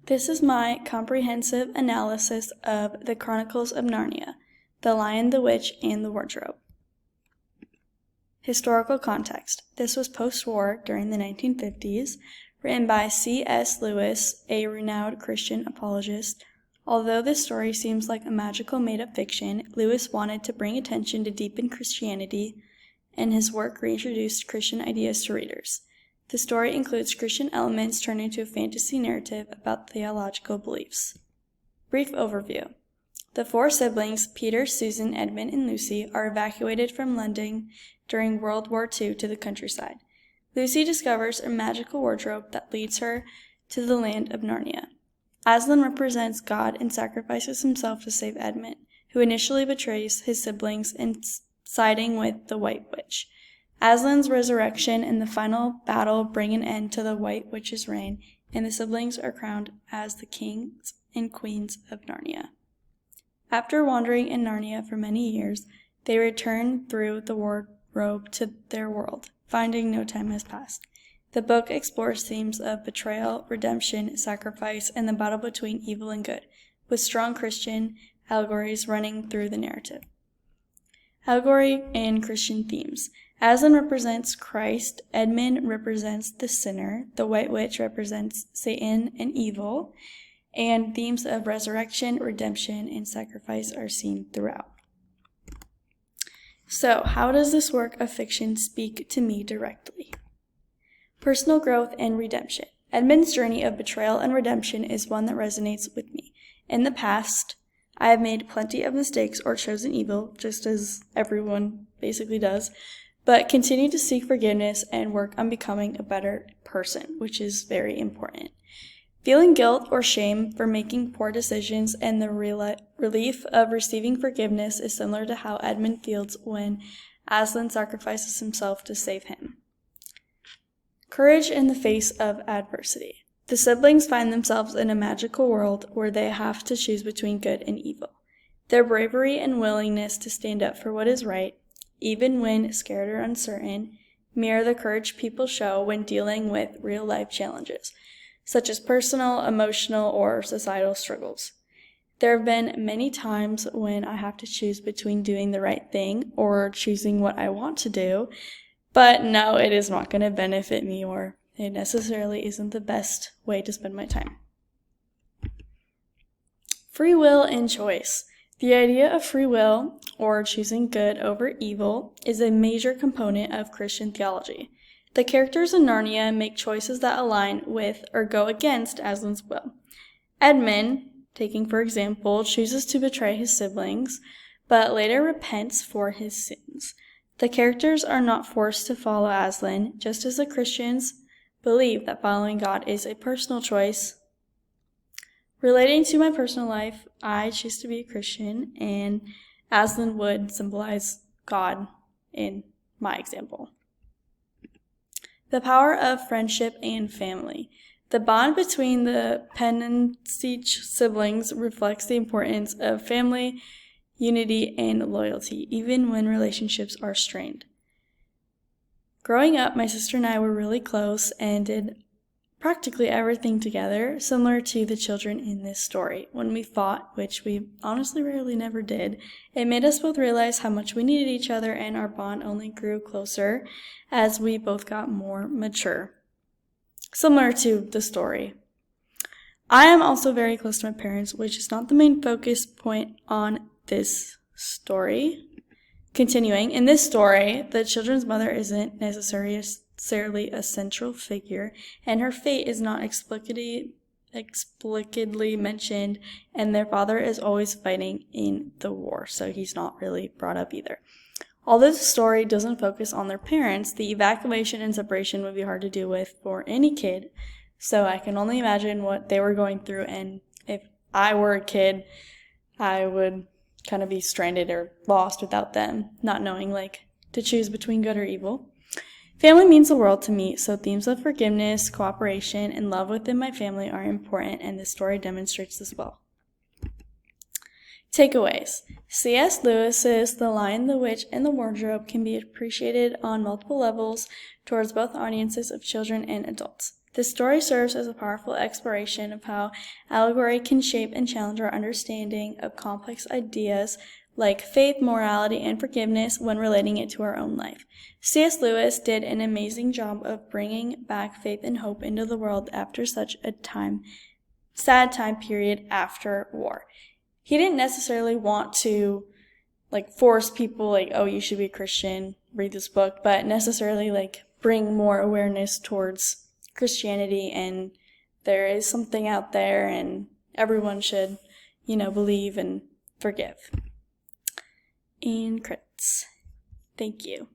This is my comprehensive analysis of the Chronicles of Narnia, The Lion, the Witch, and the Wardrobe. Historical context. This was post-war during the 1950s, written by C.S. Lewis, a renowned Christian apologist. Although this story seems like a magical made-up fiction, Lewis wanted to bring attention to deepened Christianity, and his work reintroduced Christian ideas to readers. The story includes Christian elements turned into a fantasy narrative about theological beliefs. Brief overview. The four siblings, Peter, Susan, Edmund, and Lucy, are evacuated from London during World War II to the countryside. Lucy discovers a magical wardrobe that leads her to the land of Narnia. Aslan represents God and sacrifices himself to save Edmund, who initially betrays his siblings and siding with the White Witch. Aslan's resurrection and the final battle bring an end to the White Witch's reign, and the siblings are crowned as the kings and queens of Narnia. After wandering in Narnia for many years, they return through the wardrobe to their world, finding no time has passed. The book explores themes of betrayal, redemption, sacrifice, and the battle between evil and good, with strong Christian allegories running through the narrative. Allegory and Christian themes. Aslan represents Christ, Edmund represents the sinner, the White Witch represents Satan and evil, and themes of resurrection, redemption, and sacrifice are seen throughout. So, how does this work of fiction speak to me directly? Personal growth and redemption. Edmund's journey of betrayal and redemption is one that resonates with me. In the past, I have made plenty of mistakes or chosen evil, just as everyone basically does, but continue to seek forgiveness and work on becoming a better person, which is very important. Feeling guilt or shame for making poor decisions and the relief of receiving forgiveness is similar to how Edmund feels when Aslan sacrifices himself to save him. Courage in the face of adversity. The siblings find themselves in a magical world where they have to choose between good and evil. Their bravery and willingness to stand up for what is right, even when scared or uncertain, mirror the courage people show when dealing with real-life challenges, such as personal, emotional, or societal struggles. There have been many times when I have to choose between doing the right thing or choosing what I want to do, but no, it is not going to benefit me, or it necessarily isn't the best way to spend my time. Free will and choice. The idea of free will, or choosing good over evil, is a major component of Christian theology. The characters in Narnia make choices that align with or go against Aslan's will. Edmund, taking for example, chooses to betray his siblings, but later repents for his sins. The characters are not forced to follow Aslan, just as the Christians believe that following God is a personal choice. Relating to my personal life, I choose to be a Christian, and Aslan would symbolize God in my example. The power of friendship and family. The bond between the Pensieve siblings reflects the importance of family, unity, and loyalty, even when relationships are strained. Growing up, my sister and I were really close and did practically everything together, similar to the children in this story. When we fought, which we honestly rarely never did, it made us both realize how much we needed each other, and our bond only grew closer as we both got more mature. Similar to the story. I am also very close to my parents, which is not the main focus point on this story. Continuing, in this story, the children's mother isn't necessarily a central figure, and her fate is not explicitly mentioned, and their father is always fighting in the war, so he's not really brought up either. Although the story doesn't focus on their parents, the evacuation and separation would be hard to deal with for any kid, so I can only imagine what they were going through, and if I were a kid, I would kind of be stranded or lost without them, not knowing to choose between good or evil. Family means the world to me, so themes of forgiveness, cooperation, and love within my family are important, and this story demonstrates this well. Takeaways. C.S. Lewis's The Lion, the Witch, and the Wardrobe can be appreciated on multiple levels towards both audiences of children and adults. This story serves as a powerful exploration of how allegory can shape and challenge our understanding of complex ideas like faith, morality, and forgiveness when relating it to our own life. C.S. Lewis did an amazing job of bringing back faith and hope into the world after such a sad time period after war. He didn't necessarily want to force people oh, you should be a Christian, read this book, but necessarily bring more awareness towards Christianity, and there is something out there and everyone should, believe and forgive. And credits. Thank you.